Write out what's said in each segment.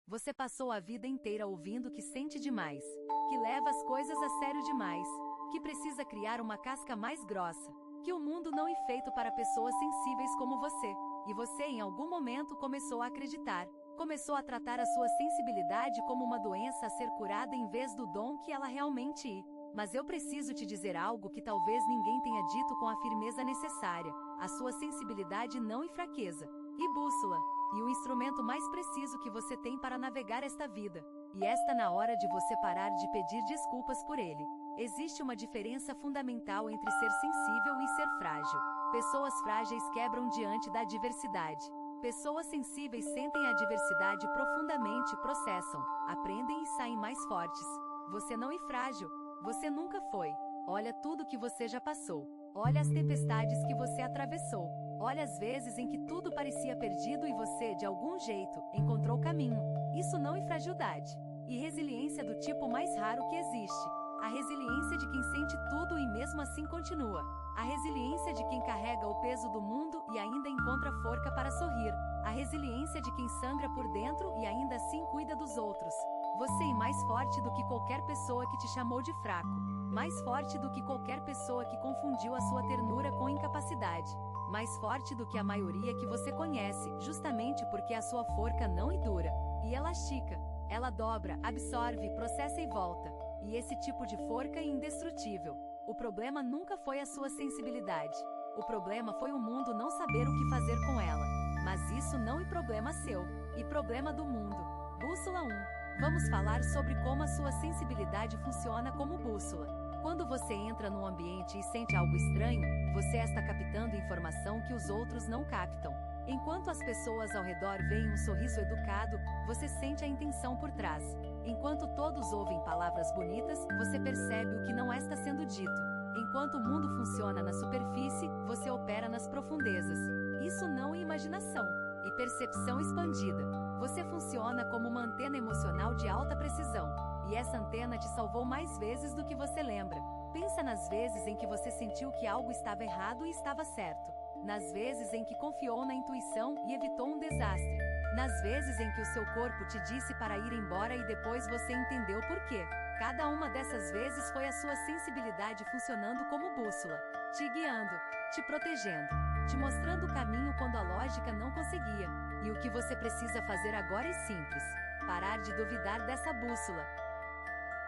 Você passou a vida inteira ouvindo que sente demais, que leva as coisas a sério demais, que precisa criar uma casca mais grossa, que o mundo não é feito para pessoas sensíveis como você. E você em algum momento começou a acreditar, começou a tratar a sua sensibilidade como uma doença a ser curada em vez do dom que ela realmente é. Mas eu preciso te dizer algo que talvez ninguém tenha dito com a firmeza necessária: a sua sensibilidade não é fraqueza, e bússola, e o instrumento mais preciso que você tem para navegar esta vida. E está na hora de você parar de pedir desculpas por ele. Existe uma diferença fundamental entre ser sensível e ser frágil. Pessoas frágeis quebram diante da adversidade. Pessoas sensíveis sentem a adversidade profundamente, processam, aprendem e saem mais fortes. Você não é frágil. Você nunca foi. Olha tudo que você já passou. Olha as tempestades que você atravessou. Olha as vezes em que tudo parecia perdido e você, de algum jeito, encontrou caminho. Isso não é fragilidade. E resiliência do tipo mais raro que existe. A resiliência de quem sente tudo e mesmo assim continua. A resiliência de quem carrega o peso do mundo e ainda encontra força para sorrir. A resiliência de quem sangra por dentro e ainda assim cuida dos outros. Você é mais forte do que qualquer pessoa que te chamou de fraco. Mais forte do que qualquer pessoa que confundiu a sua ternura com incapacidade. Mais forte do que a maioria que você conhece, justamente porque a sua forca não é dura. E ela estica. Ela dobra, absorve, processa e volta. E esse tipo de forca é indestrutível. O problema nunca foi a sua sensibilidade. O problema foi o mundo não saber o que fazer com ela. Mas isso não é problema seu. E problema do mundo. Bússola 1. Vamos falar sobre como a sua sensibilidade funciona como bússola. Quando você entra num ambiente e sente algo estranho, você está captando informação que os outros não captam. Enquanto as pessoas ao redor veem um sorriso educado, você sente a intenção por trás. Enquanto todos ouvem palavras bonitas, você percebe o que não está sendo dito. Enquanto o mundo funciona na superfície, você opera nas profundezas. Isso não é imaginação, e percepção expandida. Você funciona como uma antena emocional de alta precisão. E essa antena te salvou mais vezes do que você lembra. Pensa nas vezes em que você sentiu que algo estava errado e estava certo. Nas vezes em que confiou na intuição e evitou um desastre. Nas vezes em que o seu corpo te disse para ir embora e depois você entendeu por quê. Cada uma dessas vezes foi a sua sensibilidade funcionando como bússola, te guiando, te protegendo, te mostrando o caminho quando a lógica não conseguia. E o que você precisa fazer agora é simples: parar de duvidar dessa bússola.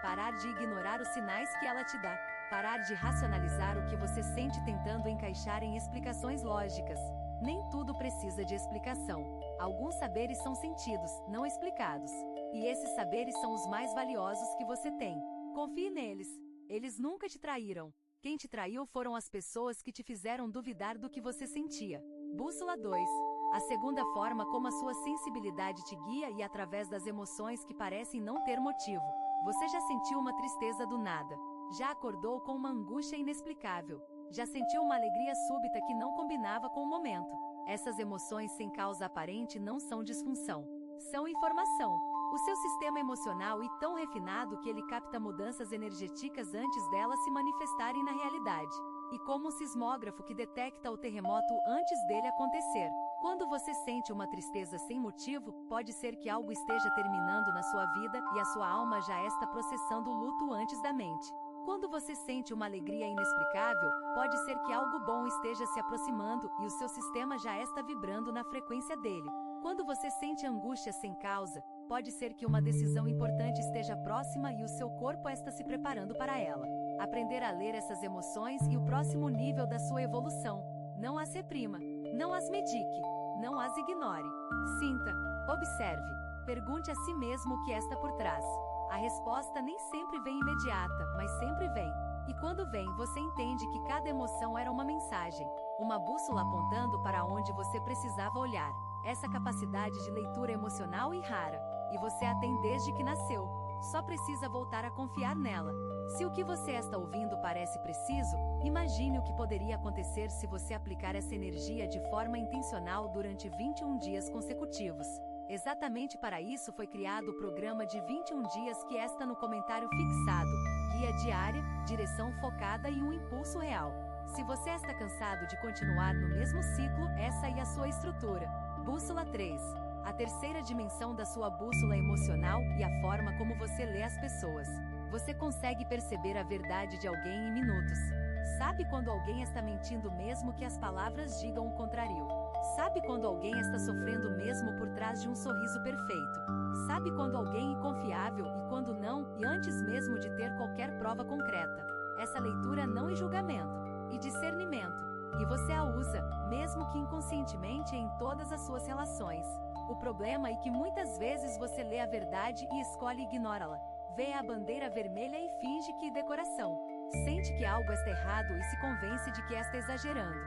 Parar de ignorar os sinais que ela te dá. Parar de racionalizar o que você sente tentando encaixar em explicações lógicas. Nem tudo precisa de explicação. Alguns saberes são sentidos, não explicados. E esses saberes são os mais valiosos que você tem. Confie neles. Eles nunca te traíram. Quem te traiu foram as pessoas que te fizeram duvidar do que você sentia. Bússola 2. A segunda forma como a sua sensibilidade te guia e através das emoções que parecem não ter motivo. Você já sentiu uma tristeza do nada? Já acordou com uma angústia inexplicável? Já sentiu uma alegria súbita que não combinava com o momento? Essas emoções sem causa aparente não são disfunção. São informação. O seu sistema emocional é tão refinado que ele capta mudanças energéticas antes delas se manifestarem na realidade. E como um sismógrafo que detecta o terremoto antes dele acontecer. Quando você sente uma tristeza sem motivo, pode ser que algo esteja terminando na sua vida e a sua alma já está processando o luto antes da mente. Quando você sente uma alegria inexplicável, pode ser que algo bom esteja se aproximando e o seu sistema já está vibrando na frequência dele. Quando você sente angústia sem causa, pode ser que uma decisão importante esteja próxima e o seu corpo está se preparando para ela. Aprender a ler essas emoções e o próximo nível da sua evolução. Não as reprima, não as medique, não as ignore. Sinta, observe, pergunte a si mesmo o que está por trás. A resposta nem sempre vem imediata, mas sempre vem. E quando vem, você entende que cada emoção era uma mensagem, uma bússola apontando para onde você precisava olhar. Essa capacidade de leitura emocional é rara, e você a tem desde que nasceu. Só precisa voltar a confiar nela. Se o que você está ouvindo parece preciso, imagine o que poderia acontecer se você aplicar essa energia de forma intencional durante 21 dias consecutivos. Exatamente para isso foi criado o programa de 21 dias que está no comentário fixado. Guia diária, direção focada e um impulso real. Se você está cansado de continuar no mesmo ciclo, essa é a sua estrutura. Bússola 3. A terceira dimensão da sua bússola emocional e a forma como você lê as pessoas. Você consegue perceber a verdade de alguém em minutos. Sabe quando alguém está mentindo mesmo que as palavras digam o contrário. Sabe quando alguém está sofrendo mesmo por trás de um sorriso perfeito. Sabe quando alguém é confiável e quando não, e antes mesmo de ter qualquer prova concreta. Essa leitura não é julgamento, e discernimento. E você a usa, mesmo que inconscientemente, em todas as suas relações. O problema é que muitas vezes você lê a verdade e escolhe ignorá-la. Vê a bandeira vermelha e finge que é decoração. Sente que algo está errado e se convence de que está exagerando.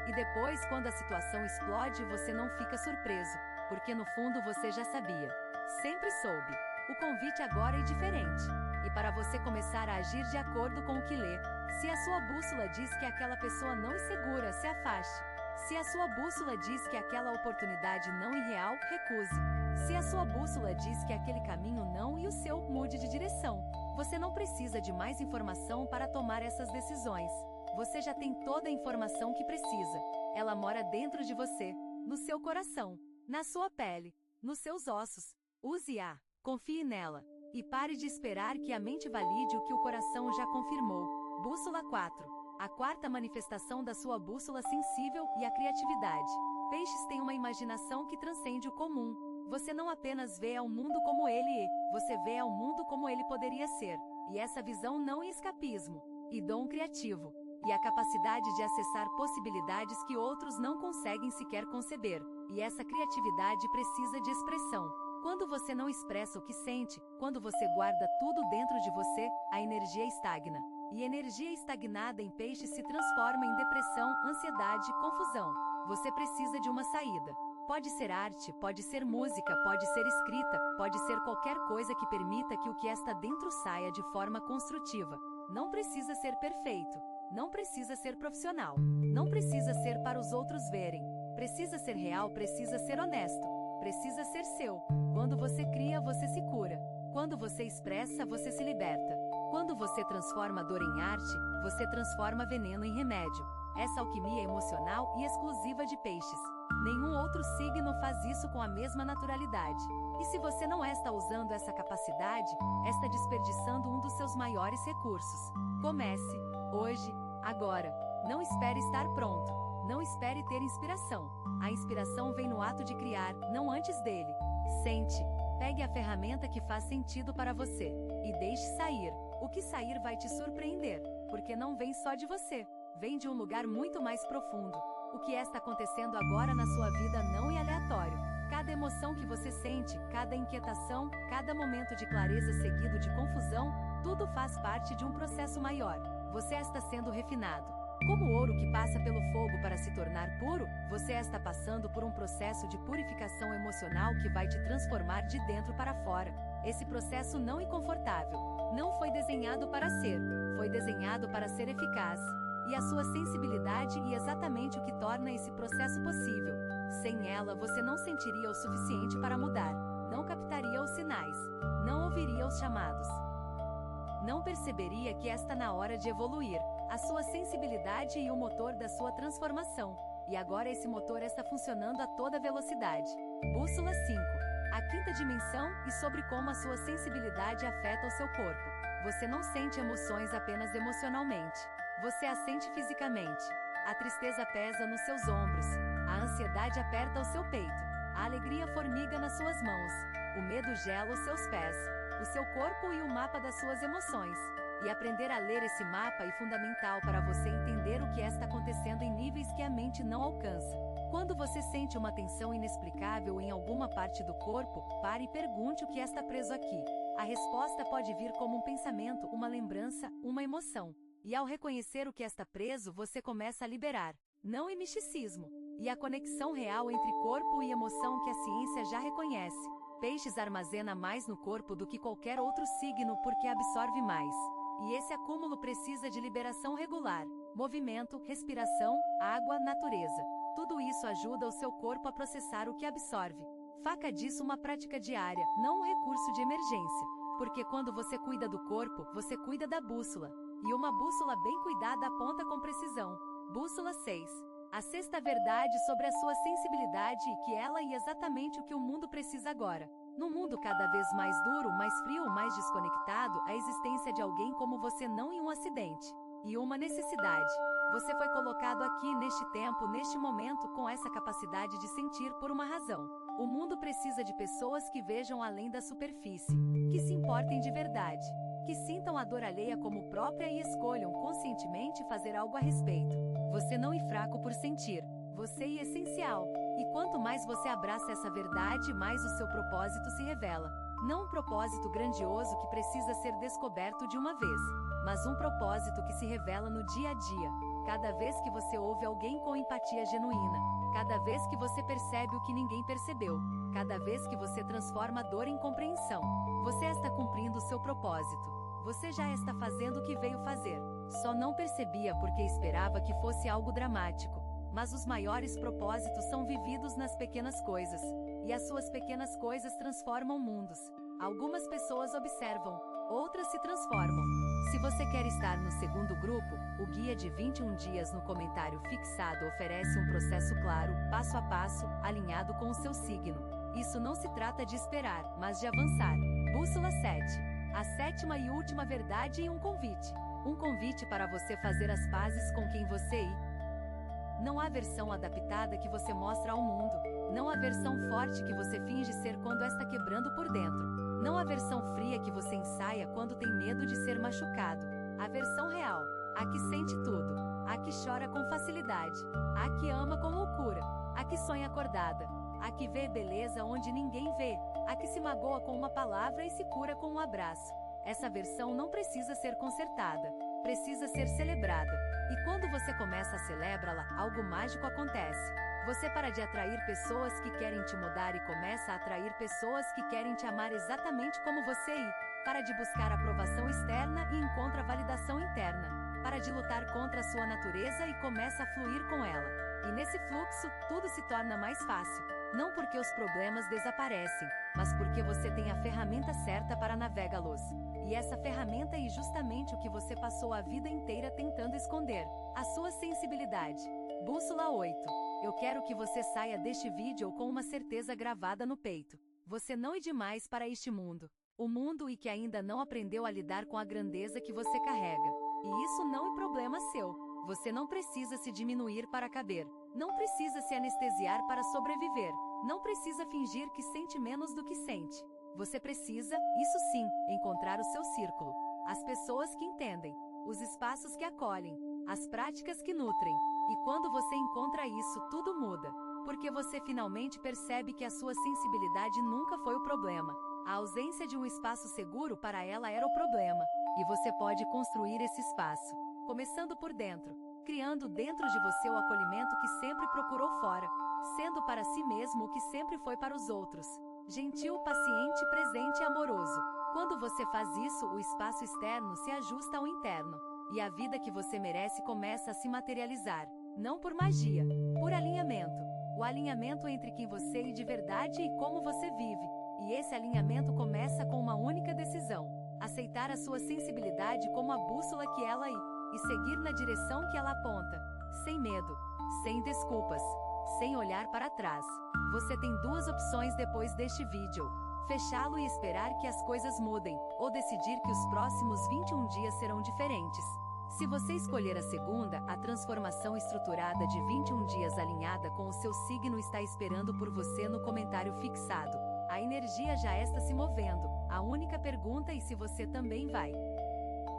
E depois, quando a situação explode, você não fica surpreso, porque no fundo você já sabia. Sempre soube. O convite agora é diferente. E para você começar a agir de acordo com o que lê, se a sua bússola diz que aquela pessoa não é segura, se afaste. Se a sua bússola diz que aquela oportunidade não é real, recuse. Se a sua bússola diz que aquele caminho não e o seu, mude de direção. Você não precisa de mais informação para tomar essas decisões. Você já tem toda a informação que precisa. Ela mora dentro de você, no seu coração, na sua pele, nos seus ossos. Use-a, confie nela. E pare de esperar que a mente valide o que o coração já confirmou. Bússola 4. A quarta manifestação da sua bússola sensível e a criatividade. Peixes têm uma imaginação que transcende o comum. Você não apenas vê ao mundo como ele é, você vê ao mundo como ele poderia ser. E essa visão não é escapismo, e dom criativo, e a capacidade de acessar possibilidades que outros não conseguem sequer conceber. E essa criatividade precisa de expressão. Quando você não expressa o que sente, quando você guarda tudo dentro de você, a energia estagna. E energia estagnada em peixe se transforma em depressão, ansiedade, confusão. Você precisa de uma saída. Pode ser arte, pode ser música, pode ser escrita, pode ser qualquer coisa que permita que o que está dentro saia de forma construtiva. Não precisa ser perfeito. Não precisa ser profissional. Não precisa ser para os outros verem. Precisa ser real, precisa ser honesto. Precisa ser seu. Quando você cria, você se cura. Quando você expressa, você se liberta. Quando você transforma dor em arte, você transforma veneno em remédio. Essa alquimia é emocional e exclusiva de peixes. Nenhum outro signo faz isso com a mesma naturalidade. E se você não está usando essa capacidade, está desperdiçando um dos seus maiores recursos. Comece, hoje, agora. Não espere estar pronto. Não espere ter inspiração. A inspiração vem no ato de criar, não antes dele. Sente. Pegue a ferramenta que faz sentido para você. E deixe sair. O que sair vai te surpreender, porque não vem só de você. Vem de um lugar muito mais profundo. O que está acontecendo agora na sua vida não é aleatório. Cada emoção que você sente, cada inquietação, cada momento de clareza seguido de confusão, tudo faz parte de um processo maior. Você está sendo refinado. Como o ouro que passa pelo fogo para se tornar puro, você está passando por um processo de purificação emocional que vai te transformar de dentro para fora. Esse processo não é confortável. Não foi desenhado para ser. Foi desenhado para ser eficaz. E a sua sensibilidade é exatamente o que torna esse processo possível. Sem ela, você não sentiria o suficiente para mudar. Não captaria os sinais. Não ouviria os chamados. Não perceberia que está na hora de evoluir. A sua sensibilidade e o motor da sua transformação. E agora esse motor está funcionando a toda velocidade. Bússola 5. A quinta dimensão e sobre como a sua sensibilidade afeta o seu corpo. Você não sente emoções apenas emocionalmente. Você as sente fisicamente. A tristeza pesa nos seus ombros. A ansiedade aperta o seu peito. A alegria formiga nas suas mãos. O medo gela os seus pés. O seu corpo e o mapa das suas emoções. E aprender a ler esse mapa é fundamental para você entender o que está acontecendo em níveis que a mente não alcança. Quando você sente uma tensão inexplicável em alguma parte do corpo, pare e pergunte o que está preso aqui. A resposta pode vir como um pensamento, uma lembrança, uma emoção. E ao reconhecer o que está preso, você começa a liberar. Não é misticismo. E a conexão real entre corpo e emoção que a ciência já reconhece. Peixes armazena mais no corpo do que qualquer outro signo porque absorve mais. E esse acúmulo precisa de liberação regular. Movimento, respiração, água, natureza. Tudo isso ajuda o seu corpo a processar o que absorve. Faça disso uma prática diária, não um recurso de emergência. Porque quando você cuida do corpo, você cuida da bússola. E uma bússola bem cuidada aponta com precisão. Bússola 6. A sexta verdade sobre a sua sensibilidade e que ela é exatamente o que o mundo precisa agora. Num mundo cada vez mais duro, mais frio, mais desconectado, a existência de alguém como você não em um acidente. E uma necessidade. Você foi colocado aqui neste tempo, neste momento, com essa capacidade de sentir por uma razão. O mundo precisa de pessoas que vejam além da superfície, que se importem de verdade, que sintam a dor alheia como própria e escolham conscientemente fazer algo a respeito. Você não é fraco por sentir, você é essencial. E quanto mais você abraça essa verdade, mais o seu propósito se revela. Não um propósito grandioso que precisa ser descoberto de uma vez, mas um propósito que se revela no dia a dia. Cada vez que você ouve alguém com empatia genuína, cada vez que você percebe o que ninguém percebeu, cada vez que você transforma a dor em compreensão, você está cumprindo o seu propósito. Você já está fazendo o que veio fazer. Só não percebia porque esperava que fosse algo dramático. Mas os maiores propósitos são vividos nas pequenas coisas. E as suas pequenas coisas transformam mundos. Algumas pessoas observam, outras se transformam. Se você quer estar no segundo grupo, o guia de 21 dias no comentário fixado oferece um processo claro, passo a passo, alinhado com o seu signo. Isso não se trata de esperar, mas de avançar. Bússola 7. A sétima e última verdade e um convite. Um convite para você fazer as pazes com quem você é. Não há versão adaptada que você mostra ao mundo. Não há versão forte que você finge ser quando está quebrando por dentro. Não há versão fria que você ensaia quando tem medo de ser machucado. A versão real. A que sente tudo. A que chora com facilidade. A que ama com loucura. A que sonha acordada. A que vê beleza onde ninguém vê. A que se magoa com uma palavra e se cura com um abraço. Essa versão não precisa ser consertada. Precisa ser celebrada. E quando você começa a celebrá-la, algo mágico acontece. Você para de atrair pessoas que querem te mudar e começa a atrair pessoas que querem te amar exatamente como você é. Para de buscar aprovação externa e encontra validação interna. Para de lutar contra a sua natureza e começa a fluir com ela. E nesse fluxo, tudo se torna mais fácil. Não porque os problemas desaparecem, mas porque você tem a ferramenta certa para navegá-los. E essa ferramenta é justamente o que você passou a vida inteira tentando esconder. A sua sensibilidade. Bússola 8. Eu quero que você saia deste vídeo com uma certeza gravada no peito. Você não é demais para este mundo. O mundo e que ainda não aprendeu a lidar com a grandeza que você carrega. E isso não é problema seu. Você não precisa se diminuir para caber. Não precisa se anestesiar para sobreviver. Não precisa fingir que sente menos do que sente. Você precisa, isso sim, encontrar o seu círculo. As pessoas que entendem. Os espaços que acolhem. As práticas que nutrem. E quando você encontra isso, tudo muda. Porque você finalmente percebe que a sua sensibilidade nunca foi o problema. A ausência de um espaço seguro para ela era o problema. E você pode construir esse espaço. Começando por dentro. Criando dentro de você o acolhimento que sempre procurou fora. Sendo para si mesmo o que sempre foi para os outros. Gentil, paciente, presente e amoroso. Quando você faz isso, o espaço externo se ajusta ao interno. E a vida que você merece começa a se materializar. Não por magia, por alinhamento. O alinhamento entre quem você é de verdade e como você vive. E esse alinhamento começa com uma única decisão. Aceitar a sua sensibilidade como a bússola que ela é. E seguir na direção que ela aponta. Sem medo. Sem desculpas. Sem olhar para trás. Você tem duas opções depois deste vídeo. Fechá-lo e esperar que as coisas mudem, ou decidir que os próximos 21 dias serão diferentes. Se você escolher a segunda, a transformação estruturada de 21 dias alinhada com o seu signo está esperando por você no comentário fixado. A energia já está se movendo. A única pergunta é se você também vai.